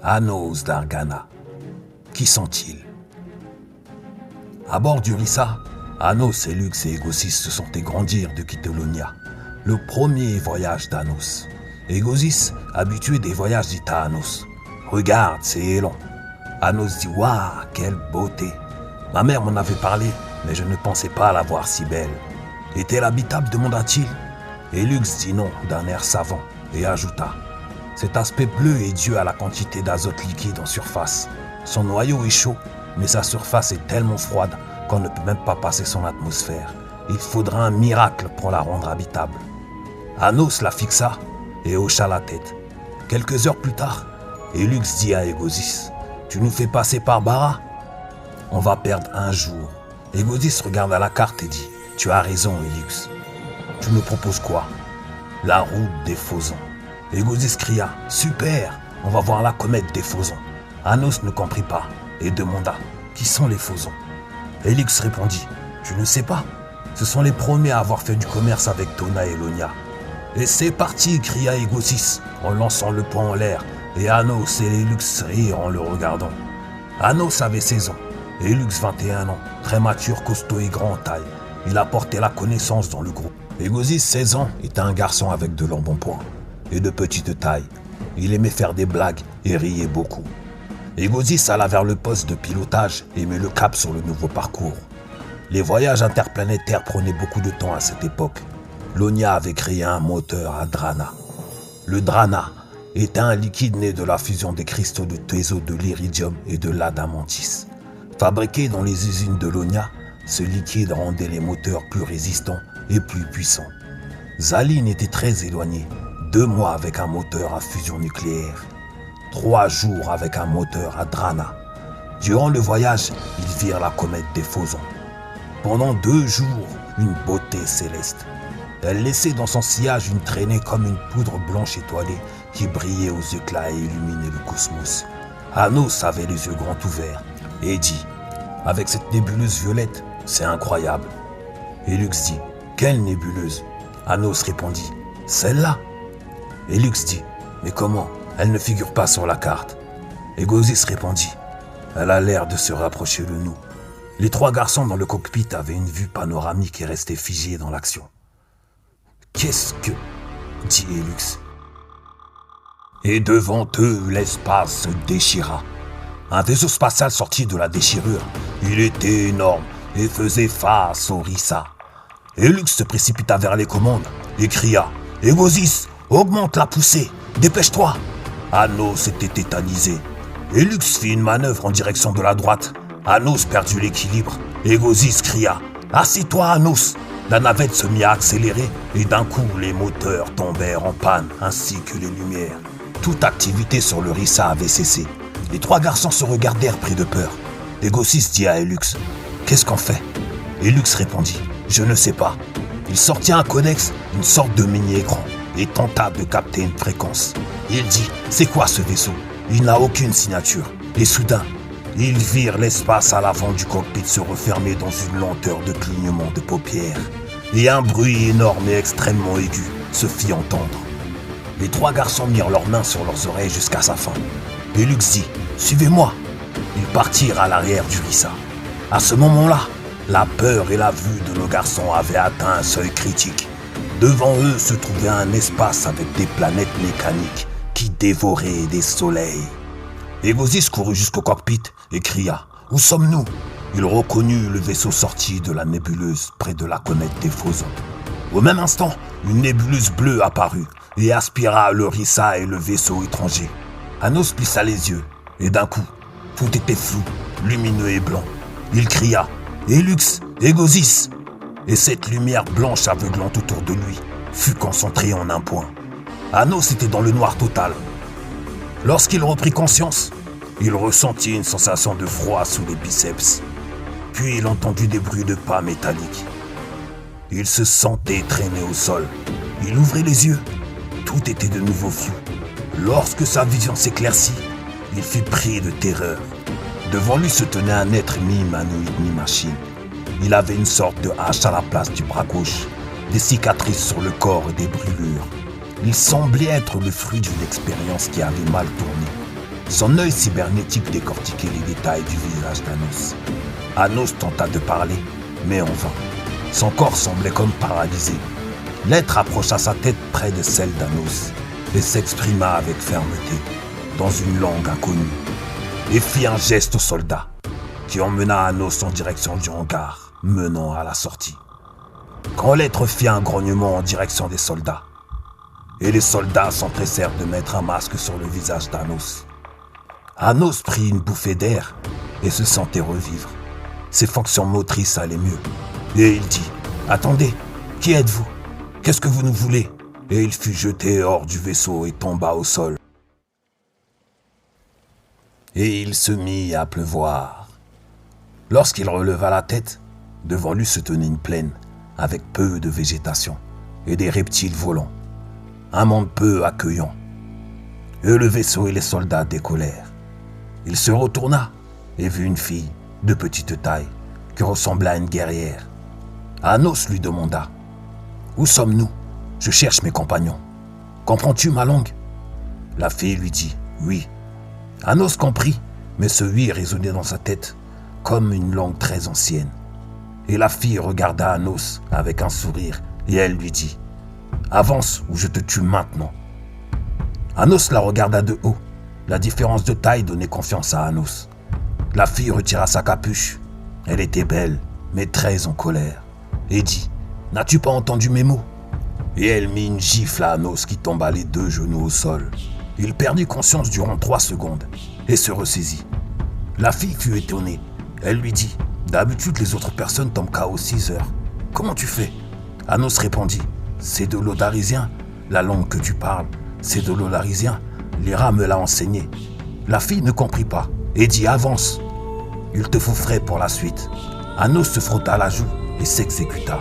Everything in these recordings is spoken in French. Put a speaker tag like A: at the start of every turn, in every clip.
A: Anos d'Argana. Qui sont-ils? À bord du Rissa, Anos et Lux et Égosis se sentaient grandir de quitter Lonia. Le premier voyage d'Anos. Égosis, habitué des voyages, dit à Anos: regarde, c'est Elon. Anos dit: waouh, quelle beauté. Ma mère m'en avait parlé, mais je ne pensais pas la voir si belle. Est-elle habitable, demanda-t-il. Et Lux dit non d'un air savant et ajouta: cet aspect bleu est dû à la quantité d'azote liquide en surface. Son noyau est chaud, mais sa surface est tellement froide qu'on ne peut même pas passer son atmosphère. Il faudra un miracle pour la rendre habitable. Anos la fixa et hocha la tête. Quelques heures plus tard, Elux dit à Égosis: tu nous fais passer par Bara? On va perdre un jour. Égosis regarda la carte et dit: tu as raison, Elux. Tu me proposes quoi? La route des Phosons. Égosis cria: super, on va voir la comète des Phosons. Anos ne comprit pas et demanda: qui sont les Phosons? Elux répondit: je ne sais pas. Ce sont les premiers à avoir fait du commerce avec Dona et Lonia. Et c'est parti, cria Égosis en lançant le poing en l'air, et Anos et Elux rirent en le regardant. Anos avait 16 ans, et Elux 21 ans, très mature, costaud et grand en taille. Il apportait la connaissance dans le groupe. Égosis, 16 ans, était un garçon avec de l'embonpoint et de petite taille. Il aimait faire des blagues et riait beaucoup. Égosis alla vers le poste de pilotage et mit le cap sur le nouveau parcours. Les voyages interplanétaires prenaient beaucoup de temps à cette époque. Lonia avait créé un moteur à Drana. Le Drana était un liquide né de la fusion des cristaux de Teso, de l'iridium et de l'adamantis. Fabriqué dans les usines de Lonia, ce liquide rendait les moteurs plus résistants et plus puissants. Zaline était très éloignée, 2 mois avec un moteur à fusion nucléaire, 3 jours avec un moteur à Drana. Durant le voyage, ils virent la comète des Phosons. Pendant 2 jours, une beauté céleste. Elle laissait dans son sillage une traînée comme une poudre blanche étoilée qui brillait aux éclats et illuminait le cosmos. Anos avait les yeux grands ouverts et dit: avec cette nébuleuse violette, c'est incroyable. Elux dit: quelle nébuleuse? Anos répondit: celle-là. Elux dit: mais comment? Elle ne figure pas sur la carte. Égosis répondit: elle a l'air de se rapprocher de nous. Les 3 garçons dans le cockpit avaient une vue panoramique et restaient figés dans l'action. Qu'est-ce que... dit Elux. Et devant eux, l'espace se déchira. Un vaisseau spatial sortit de la déchirure. Il était énorme et faisait face au Rissa. Elux se précipita vers les commandes et cria: Égosis, augmente la poussée, dépêche-toi. Anos était tétanisé. Elux fit une manœuvre en direction de la droite. Anos perdit l'équilibre. Égosis cria: assieds-toi, Anos. La navette se mit à accélérer et d'un coup, les moteurs tombèrent en panne ainsi que les lumières. Toute activité sur le Rissa avait cessé. Les 3 garçons se regardèrent pris de peur. Égosis dit à Elux: qu'est-ce qu'on fait? Elux répondit: je ne sais pas. Il sortit un codex, une sorte de mini-écran, et tenta de capter une fréquence. Il dit: c'est quoi ce vaisseau? Il n'a aucune signature. Et soudain, ils virent l'espace à l'avant du cockpit se refermer dans une lenteur de clignement de paupières. Et un bruit énorme et extrêmement aigu se fit entendre. Les 3 garçons mirent leurs mains sur leurs oreilles jusqu'à sa fin. Elux dit: suivez-moi. Ils partirent à l'arrière du Rissa. À ce moment-là, la peur et la vue de nos garçons avaient atteint un seuil critique. Devant eux se trouvait un espace avec des planètes mécaniques qui dévoraient des soleils. Égosis courut jusqu'au cockpit et cria: où sommes-nous? Il reconnut le vaisseau sorti de la nébuleuse près de la comète des Phosons. Au même instant, une nébuleuse bleue apparut et aspira le Rissa et le vaisseau étranger. Anos plissa les yeux et d'un coup, tout était flou, lumineux et blanc. Il cria: Elux, Égosis! Et cette lumière blanche aveuglante autour de lui fut concentrée en un point. Anos était dans le noir total. Lorsqu'il reprit conscience, il ressentit une sensation de froid sous les biceps. Puis il entendit des bruits de pas métalliques. Il se sentait traîner au sol. Il ouvrit les yeux. Tout était de nouveau flou. Lorsque sa vision s'éclaircit, il fut pris de terreur. Devant lui se tenait un être mi-humanoïde, mi-machine. Il avait une sorte de hache à la place du bras gauche, des cicatrices sur le corps et des brûlures. Il semblait être le fruit d'une expérience qui avait mal tourné. Son œil cybernétique décortiquait les détails du visage d'Anos. Anos tenta de parler, mais en vain. Son corps semblait comme paralysé. L'être approcha sa tête près de celle d'Anos et s'exprima avec fermeté, dans une langue inconnue, et fit un geste au soldat, qui emmena Anos en direction du hangar, menant à la sortie. Quand l'être fit un grognement en direction des soldats, et les soldats s'empressèrent de mettre un masque sur le visage d'Anos. Anos prit une bouffée d'air et se sentait revivre. Ses fonctions motrices allaient mieux, et il dit « Attendez, qui êtes-vous ? Qu'est-ce que vous nous voulez ?» Et il fut jeté hors du vaisseau et tomba au sol. Et il se mit à pleuvoir. Lorsqu'il releva la tête, devant lui se tenait une plaine avec peu de végétation et des reptiles volants. Un monde peu accueillant. Et le vaisseau et les soldats décollèrent. Il se retourna et vit une fille de petite taille qui ressemblait à une guerrière. Anos lui demanda « Où sommes-nous ? Je cherche mes compagnons. Comprends-tu ma langue ?» La fille lui dit « Oui ». Anos comprit, mais ce « oui » résonnait dans sa tête comme une langue très ancienne. Et la fille regarda Anos avec un sourire et elle lui dit « Avance ou je te tue maintenant ». Anos la regarda de haut. La différence de taille donnait confiance à Anos. La fille retira sa capuche. Elle était belle, mais très en colère, et dit « N'as-tu pas entendu mes mots ?» Et elle mit une gifle à Anos qui tomba les 2 genoux au sol. Il perdit conscience durant 3 secondes et se ressaisit. La fille fut étonnée. Elle lui dit « D'habitude, les autres personnes tombent KO 6 heures. Comment tu fais ?» Anos répondit « C'est de l'odarisien, la langue que tu parles. C'est de l'odarisien. Lyra me l'a enseigné. » La fille ne comprit pas et dit « Avance. Il te faut frais pour la suite. » Anos se frotta la joue et s'exécuta.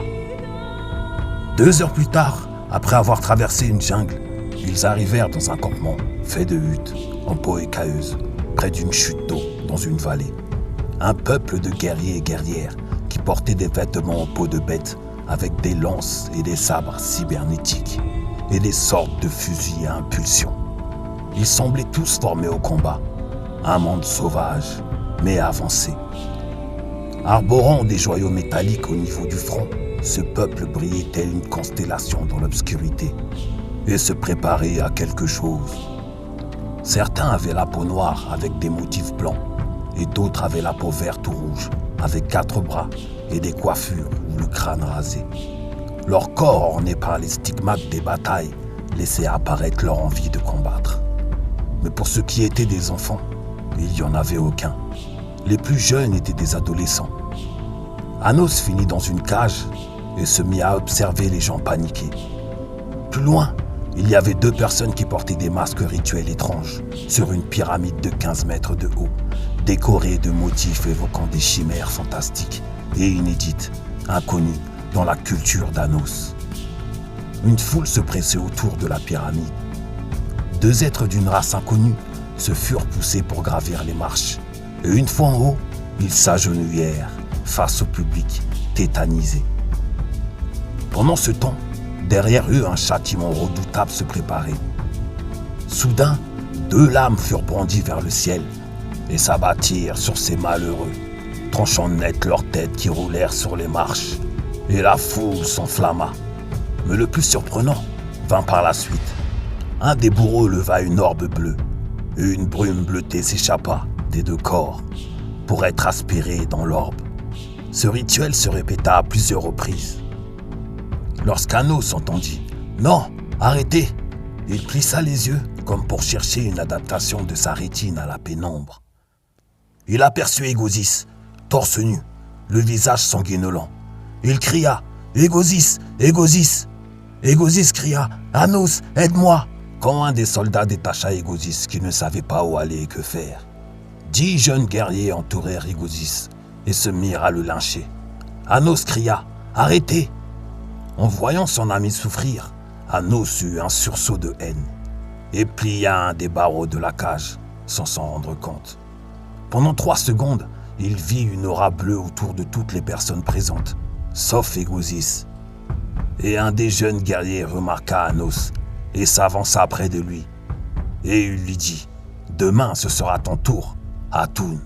A: 2 heures plus tard, après avoir traversé une jungle, ils arrivèrent dans un campement fait de huttes, en peau écailleuse, près d'une chute d'eau dans une vallée. Un peuple de guerriers et guerrières qui portaient des vêtements en peau de bête avec des lances et des sabres cybernétiques et des sortes de fusils à impulsion. Ils semblaient tous formés au combat, un monde sauvage mais avancé. Arborant des joyaux métalliques au niveau du front, ce peuple brillait tel une constellation dans l'obscurité et se préparait à quelque chose. Certains avaient la peau noire avec des motifs blancs et d'autres avaient la peau verte ou rouge avec 4 bras et des coiffures ou le crâne rasé. Leur corps orné par les stigmates des batailles laissait apparaître leur envie de combattre. Mais pour ceux qui étaient des enfants, il n'y en avait aucun. Les plus jeunes étaient des adolescents. Anos finit dans une cage et se mit à observer les gens paniqués. Plus loin, il y avait 2 personnes qui portaient des masques rituels étranges sur une pyramide de 15 mètres de haut, décorée de motifs évoquant des chimères fantastiques et inédites, inconnues dans la culture d'Anos. Une foule se pressait autour de la pyramide. 2 êtres d'une race inconnue se furent poussés pour gravir les marches. Et une fois en haut, ils s'agenouillèrent face au public tétanisé. Pendant ce temps, derrière eux, un châtiment redoutable se préparait. Soudain, 2 lames furent brandies vers le ciel et s'abattirent sur ces malheureux, tranchant net leurs têtes qui roulèrent sur les marches. Et la foule s'enflamma. Mais le plus surprenant vint par la suite. Un des bourreaux leva une orbe bleue et une brume bleutée s'échappa des 2 corps pour être aspirée dans l'orbe. Ce rituel se répéta à plusieurs reprises. Lorsqu'Anos entendit « Non, arrêtez !» il plissa les yeux comme pour chercher une adaptation de sa rétine à la pénombre. Il aperçut Égosis, torse nu, le visage sanguinolent. Il cria « Égosis, Égosis !» Égosis cria « Anos, aide-moi !» quand un des soldats détacha Égosis qui ne savait pas où aller et que faire. 10 jeunes guerriers entourèrent Égosis et se mirent à le lyncher. Anos cria « Arrêtez !» En voyant son ami souffrir, Anos eut un sursaut de haine et plia un des barreaux de la cage sans s'en rendre compte. Pendant 3 secondes, il vit une aura bleue autour de toutes les personnes présentes, sauf Égosis. Et un des jeunes guerriers remarqua Anos et s'avança près de lui. Et il lui dit « Demain, ce sera ton tour, Atoun.